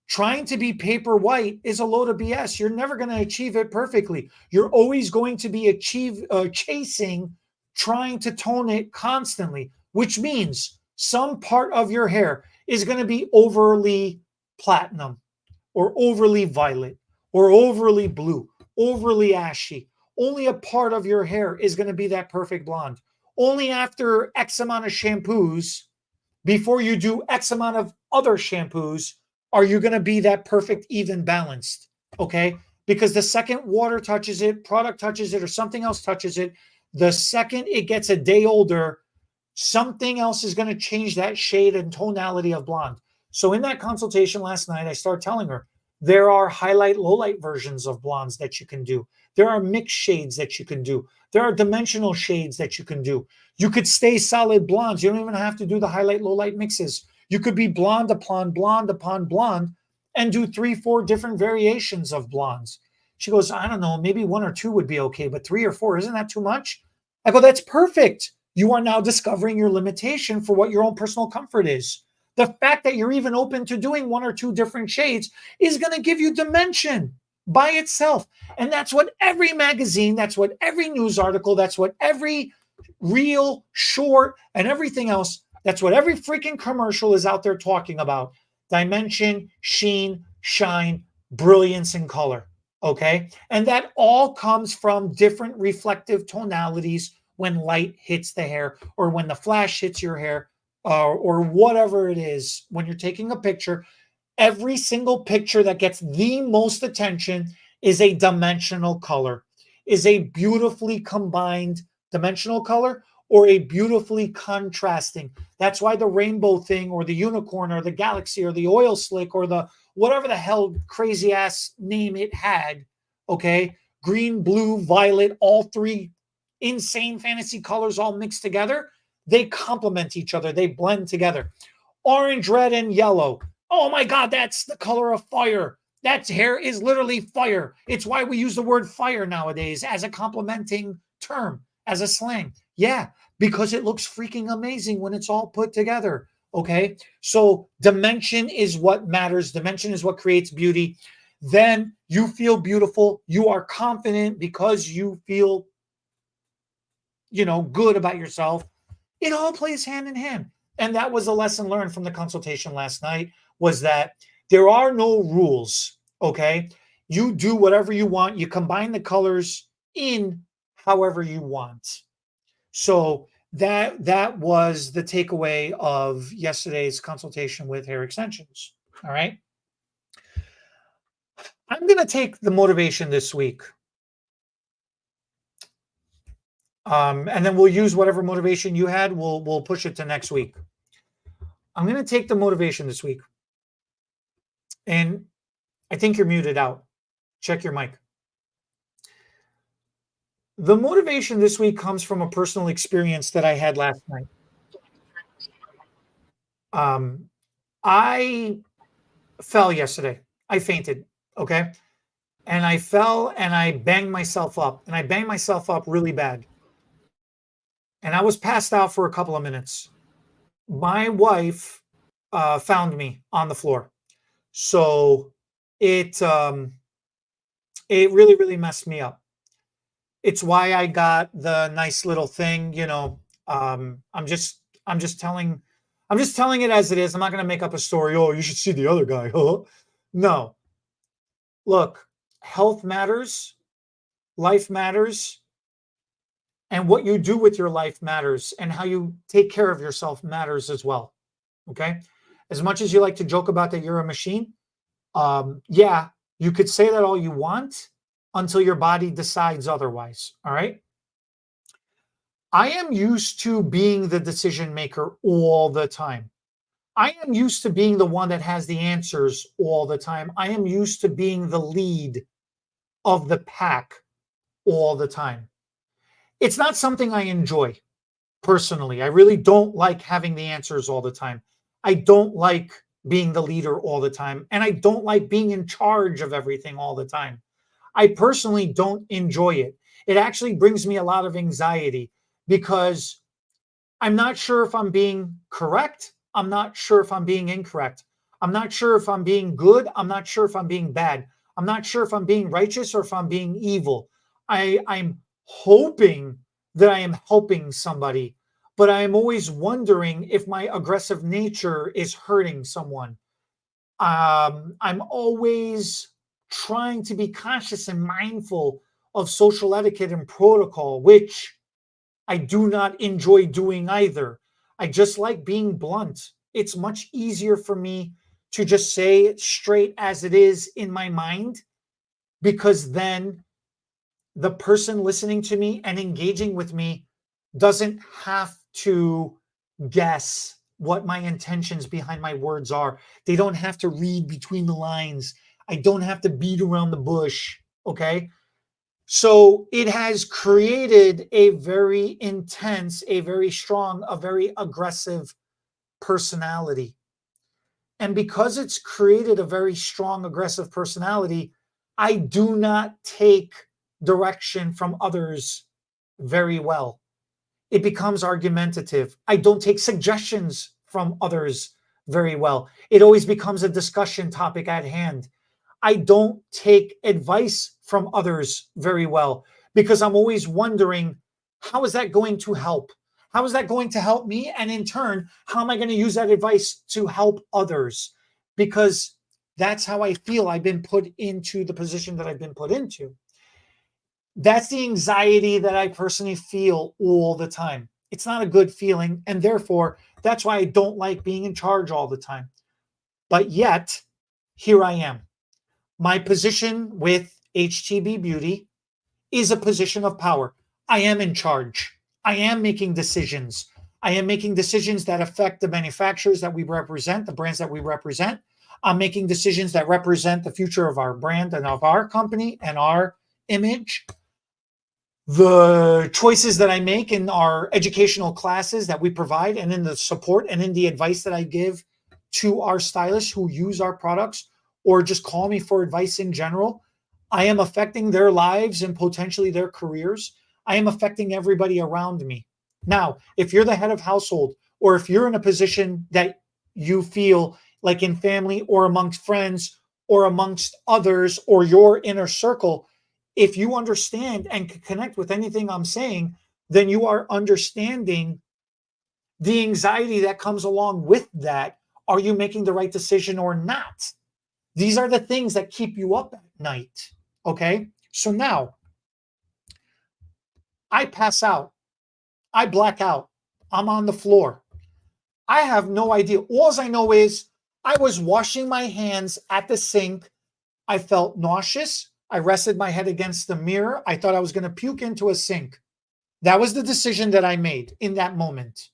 Trying to be paper white is a load of BS. You're never going to achieve it perfectly. You're always going to be chasing, trying to tone it constantly, which means some part of your hair is going to be overly platinum or overly violet or overly blue, overly ashy. Only a part of your hair is going to be that perfect blonde. Only after X amount of shampoos, before you do X amount of other shampoos, are you going to be that perfect, even balanced? Okay? Because the second water touches it, product touches it, or something else touches it, the second it gets a day older, something else is going to change that shade and tonality of blonde. So in that consultation last night, I started telling her there are highlight, lowlight versions of blondes that you can do. There are mixed shades that you can do. There are dimensional shades that you can do. You could stay solid blondes. You don't even have to do the highlight, lowlight mixes. You could be blonde upon blonde upon blonde and do 3-4 different variations of blondes. She goes, I don't know, maybe 1 or 2 would be okay, but 3 or 4, isn't that too much? I go, that's perfect. You are now discovering your limitation for what your own personal comfort is. The fact that you're even open to doing 1 or 2 different shades is going to give you dimension by itself. And that's what every magazine, that's what every news article, that's what every reel, short, and everything else, that's what every freaking commercial is out there talking about. Dimension, sheen, shine, brilliance, and color. Okay? And that all comes from different reflective tonalities when light hits the hair or when the flash hits your hair or whatever it is. When you're taking a picture, every single picture that gets the most attention is a dimensional color, is a beautifully combined dimensional color or a beautifully contrasting. That's why the rainbow thing or the unicorn or the galaxy or the oil slick or the whatever the hell crazy ass name it had, okay? Green, blue, violet, all 3 insane fantasy colors all mixed together, they complement each other. They blend together. Orange, red, and yellow. Oh my God, that's the color of fire. That hair is literally fire. It's why we use the word fire nowadays as a complimenting term, as a slang. Yeah, because it looks freaking amazing when it's all put together. Okay. So dimension is what matters. Dimension is what creates beauty. Then you feel beautiful. You are confident because you feel, good about yourself. It all plays hand in hand. And that was a lesson learned from the consultation last night, was that there are no rules. Okay. You do whatever you want. You combine the colors in however you want. So that was the takeaway of yesterday's consultation with hair extensions. All right. I'm going to take the motivation this week. And then we'll use whatever motivation you had. We'll push it to next week. I'm going to take the motivation this week. And I think you're muted out. Check your mic. The motivation this week comes from a personal experience that I had last night. I fell yesterday. I fainted. Okay. And I fell and I banged myself up. And I banged myself up really bad. And I was passed out for a couple of minutes. My wife found me on the floor. So it really, really messed me up. It's why I got the nice little thing, I'm just telling it as it is. I'm not going to make up a story. Oh, you should see the other guy. No. Look, health matters, life matters, and what you do with your life matters, and how you take care of yourself matters as well. Okay? As much as you like to joke about that you're a machine, yeah, you could say that all you want until your body decides otherwise. All right. I am used to being the decision maker all the time. I am used to being the one that has the answers all the time. I am used to being the lead of the pack all the time. It's not something I enjoy personally. I really don't like having the answers all the time. I don't like being the leader all the time. And I don't like being in charge of everything all the time. I personally don't enjoy it. It actually brings me a lot of anxiety because I'm not sure if I'm being correct. I'm not sure if I'm being incorrect. I'm not sure if I'm being good. I'm not sure if I'm being bad. I'm not sure if I'm being righteous or if I'm being evil. I'm hoping that I am helping somebody, but I'm always wondering if my aggressive nature is hurting someone. I'm always trying to be conscious and mindful of social etiquette and protocol, which I do not enjoy doing either. I just like being blunt. It's much easier for me to just say it straight as it is in my mind, because then the person listening to me and engaging with me doesn't have to guess what my intentions behind my words are. They don't have to read between the lines. I don't have to beat around the bush. Okay. So it has created a very intense, a very strong, a very aggressive personality. And because it's created a very strong, aggressive personality, I do not take direction from others very well. It becomes argumentative. I don't take suggestions from others very well. It always becomes a discussion topic at hand. I don't take advice from others very well because I'm always wondering, how is that going to help? How is that going to help me? And in turn, how am I going to use that advice to help others? Because that's how I feel I've been put into the position that I've been put into. That's the anxiety that I personally feel all the time. It's not a good feeling. And therefore, that's why I don't like being in charge all the time. But yet, here I am. My position with HTB Beauty is a position of power. I am in charge. I am making decisions. I am making decisions that affect the manufacturers that we represent, the brands that we represent. I'm making decisions that represent the future of our brand and of our company and our image. the choices that I make in our educational classes that we provide, and in the support and in the advice that I give to our stylists who use our products or just call me for advice in general, I am affecting their lives and potentially their careers. I am affecting everybody around me. Now, if you're the head of household, or if you're in a position that you feel like in family or amongst friends or amongst others or your inner circle, if you understand and can connect with anything I'm saying, then you are understanding the anxiety that comes along with that. Are you making the right decision or not? These are the things that keep you up at night. Okay. So now I pass out, I black out, I'm on the floor. I have no idea. All I know is I was washing my hands at the sink. I felt nauseous. I rested my head against the mirror. I thought I was going to puke into a sink. That was the decision that I made in that moment.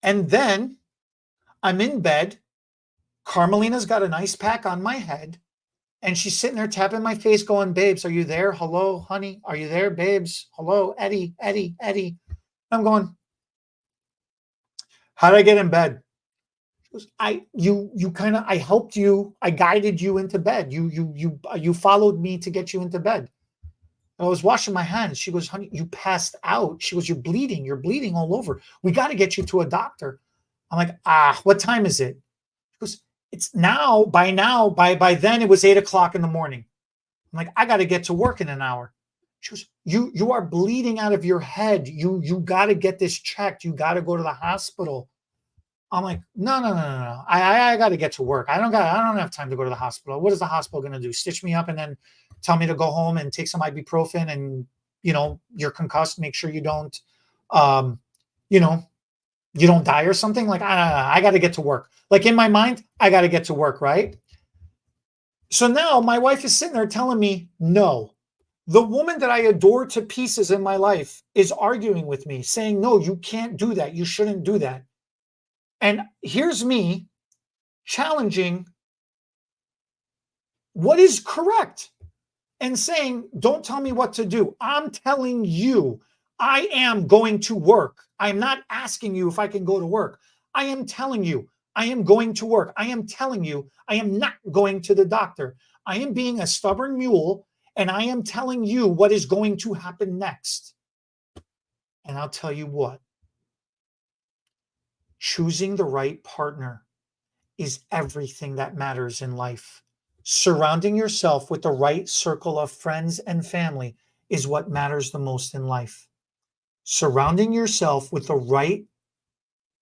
And then I'm in bed. Carmelina's got an ice pack on my head. And she's sitting there tapping my face going, babes, are you there? Hello, honey. Are you there, babes? Hello, Eddie, Eddie, Eddie. I'm going, how did I get in bed? She goes, I helped you. I guided you into bed. You followed me to get you into bed. I was washing my hands. She goes, honey, you passed out. She goes, you're bleeding. You're bleeding all over. We got to get you to a doctor. I'm like, what time is it? She goes, it's now. By then it was 8:00 in the morning. I'm like, I got to get to work in an hour. She goes, you are bleeding out of your head. You got to get this checked. You got to go to the hospital. I'm like, no. I got to get to work. I don't have time to go to the hospital. What is the hospital going to do? Stitch me up and then tell me to go home and take some ibuprofen and, you're concussed. Make sure you don't, you don't die or something. Like, I got to get to work. Like in my mind, I got to get to work. Right. So now my wife is sitting there telling me, no, the woman that I adore to pieces in my life is arguing with me saying, no, you can't do that. You shouldn't do that. And here's me challenging what is correct and saying, don't tell me what to do. I'm telling you, I am going to work. I'm not asking you if I can go to work. I am telling you, I am going to work. I am telling you, I am not going to the doctor. I am being a stubborn mule, and I am telling you what is going to happen next. And I'll tell you what. Choosing the right partner is everything that matters in life. Surrounding yourself with the right circle of friends and family is what matters the most in life. Surrounding yourself with the right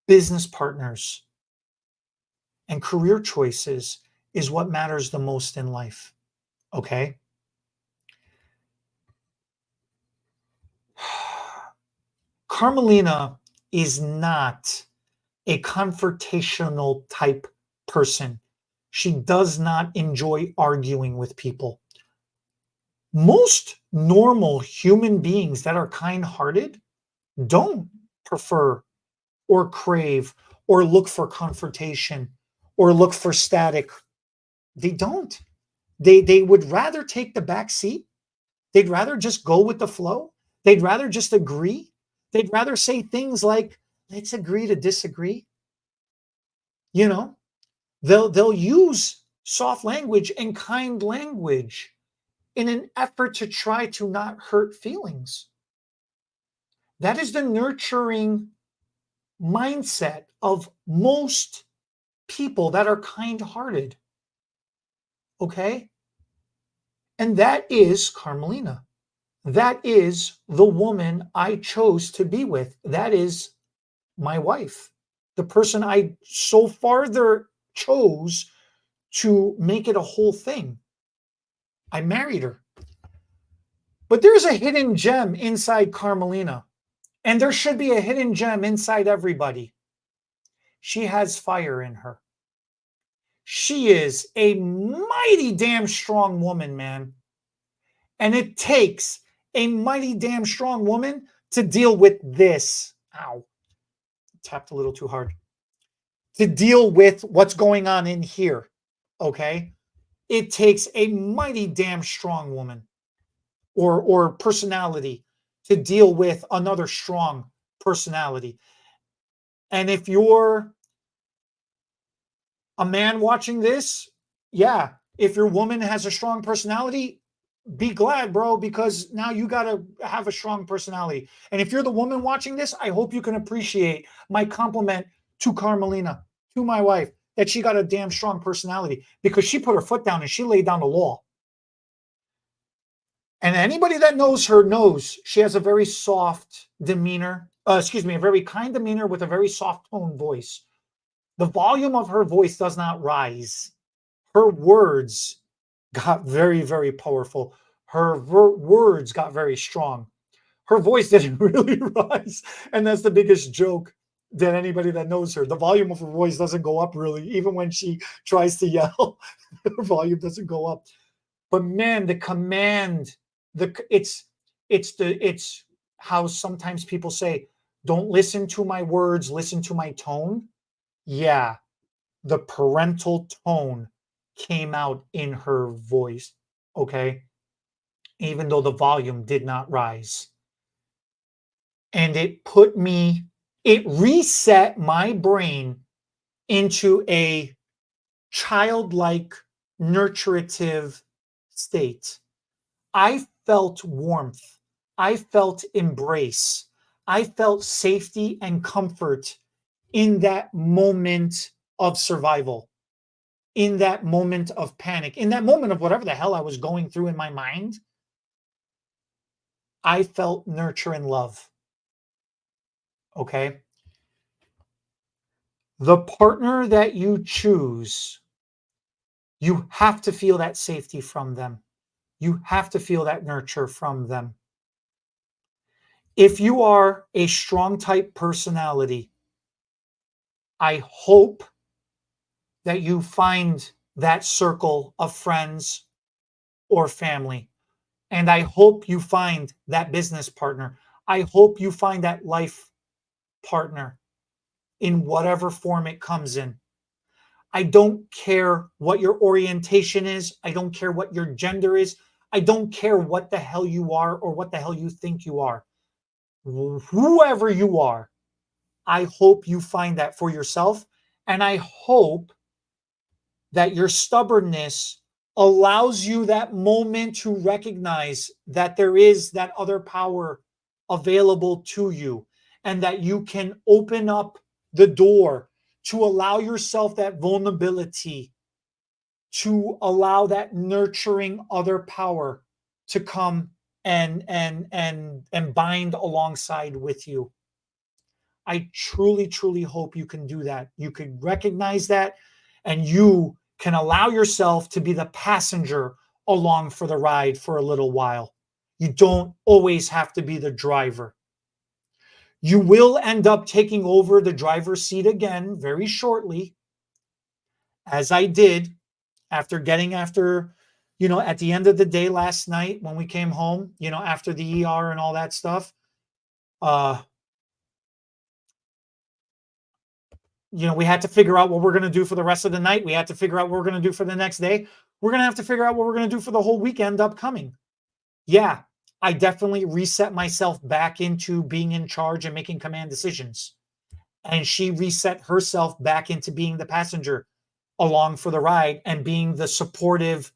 business partners and career choices is what matters the most in life. Okay? Carmelina is not a confrontational type person. She does not enjoy arguing with people. Most normal human beings that are kind-hearted don't prefer or crave or look for confrontation or look for static. They don't. They would rather take the back seat. They'd rather just go with the flow. They'd rather just agree. They'd rather say things like, let's agree to disagree. They'll use soft language and kind language in an effort to try to not hurt feelings. That is the nurturing mindset of most people that are kind-hearted. Okay? And that is Carmelina. That is the woman I chose to be with. That is my wife. The person I so farther chose to make it a whole thing. I married her. But there's a hidden gem inside Carmelina. And there should be a hidden gem inside everybody. She has fire in her. She is a mighty damn strong woman, man. And it takes a mighty damn strong woman to deal with this. Ow. Tapped a little too hard. To deal with what's going on in here. Okay? It takes a mighty damn strong woman. or personality to deal with another strong personality. And if you're a man watching this, yeah, if your woman has a strong personality, be glad, bro, because now you got to have a strong personality. And if you're the woman watching this, I hope you can appreciate my compliment to Carmelina, to my wife, that she got a damn strong personality because she put her foot down and she laid down the law. And anybody that knows her knows she has a very soft demeanor, a very kind demeanor with a very soft tone voice. The volume of her voice does not rise. Her words got very, very powerful. Her words got very strong. Her voice didn't really rise. And that's the biggest joke that anybody that knows her. The volume of her voice doesn't go up really. Even when she tries to yell, her volume doesn't go up. But man, the command, it's how sometimes people say, don't listen to my words, listen to my tone. Yeah, the parental tone came out in her voice, okay? Even though the volume did not rise. And it reset my brain into a childlike, nurturative state. I felt warmth. I felt embrace. I felt safety and comfort in that moment of survival, in that moment of panic, in that moment of whatever the hell I was going through in my mind. I felt nurture and love. Okay? The partner that you choose, you have to feel that safety from them. You have to feel that nurture from them. If you are a strong type personality, I hope that you find that circle of friends or family. And I hope you find that business partner. I hope you find that life partner in whatever form it comes in. I don't care what your orientation is. I don't care what your gender is. I don't care what the hell you are or what the hell you think you are. Whoever you are, I hope you find that for yourself. And I hope that your stubbornness allows you that moment to recognize that there is that other power available to you and that you can open up the door to allow yourself that vulnerability, to allow that nurturing other power to come and bind alongside with you. I truly, truly hope you can do that. You can recognize that and you can allow yourself to be the passenger along for the ride for a little while. You don't always have to be the driver. You will end up taking over the driver's seat again very shortly, as I did at the end of the day last night when we came home, after the ER and all that stuff. We had to figure out what we're going to do for the rest of the night. We had to figure out what we're going to do for the next day. We're going to have to figure out what we're going to do for the whole weekend upcoming. Yeah, I definitely reset myself back into being in charge and making command decisions. And she reset herself back into being the passenger along for the ride and being the supportive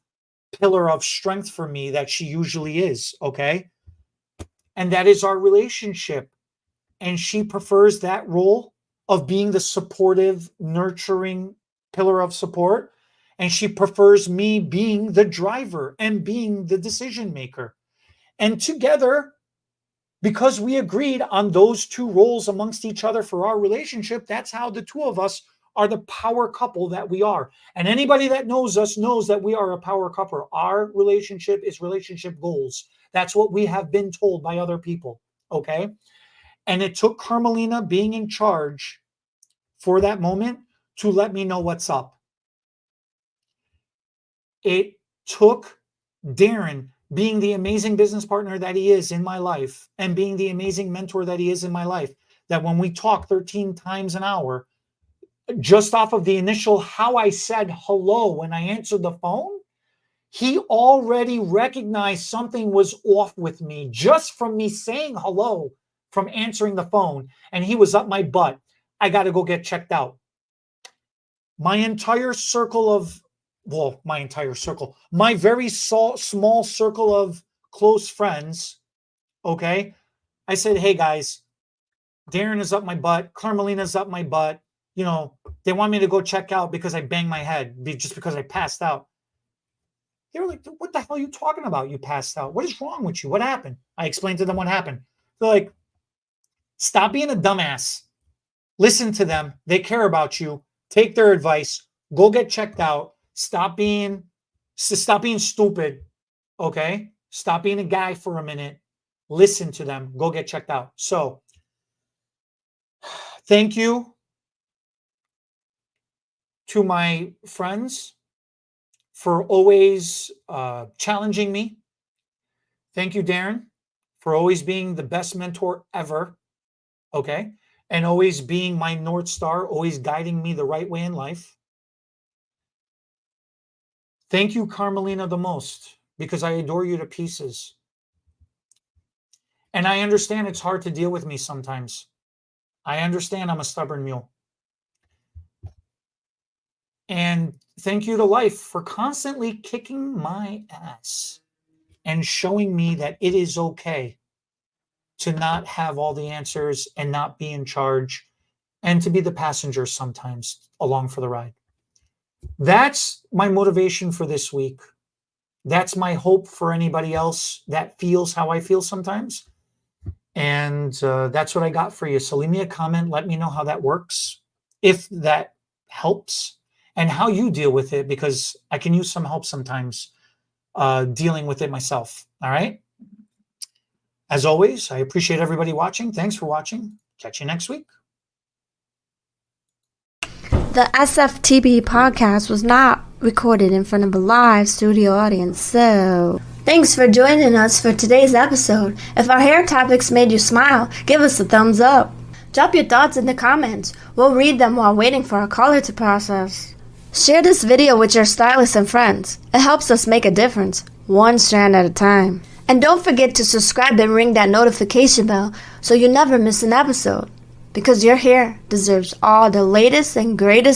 pillar of strength for me that she usually is. Okay. And that is our relationship. And she prefers that role of being the supportive, nurturing pillar of support. And she prefers me being the driver and being the decision maker. And together, because we agreed on those two roles amongst each other for our relationship, that's how the two of us are the power couple that we are. And anybody that knows us knows that we are a power couple. Our relationship is relationship goals. That's what we have been told by other people. Okay. And it took Carmelina being in charge for that moment to let me know what's up. It took Darren being the amazing business partner that he is in my life and being the amazing mentor that he is in my life, that when we talk 13 times an hour, just off of the initial how I said hello when I answered the phone, He already recognized something was off with me just from me saying hello, from answering the phone, and he was up my butt. I got to go get checked out. My entire circle of, my very small circle of close friends, okay? I said, hey guys, Darren is up my butt. Carmelina's up my butt. You know, they want me to go check out because I banged my head just because I passed out. They were like, what the hell are you talking about? You passed out. What is wrong with you? What happened? I explained to them what happened. They're like, stop being a dumbass. Listen to them. They care about you. Take their advice. Go get checked out. Stop being stupid. Okay? Stop being a guy for a minute. Listen to them. Go get checked out. So, thank you to my friends for always challenging me. Thank you, Darren, for always being the best mentor ever. Okay? And always being my North Star, always guiding me the right way in life. Thank you, Carmelina, the most, because I adore you to pieces. And I understand it's hard to deal with me sometimes. I understand I'm a stubborn mule. And thank you to life for constantly kicking my ass and showing me that it is okay to not have all the answers and not be in charge and to be the passenger sometimes along for the ride. That's my motivation for this week. That's my hope for anybody else that feels how I feel sometimes. And that's what I got for you. So leave me a comment. Let me know how that works, if that helps, and how you deal with it, because I can use some help sometimes dealing with it myself. All right? As always, I appreciate everybody watching. Thanks for watching. Catch you next week. The SFTB podcast was not recorded in front of a live studio audience, so thanks for joining us for today's episode. If our hair topics made you smile, give us a thumbs up. Drop your thoughts in the comments. We'll read them while waiting for our caller to process. Share this video with your stylists and friends. It helps us make a difference, one strand at a time. And don't forget to subscribe and ring that notification bell so you never miss an episode. Because your hair deserves all the latest and greatest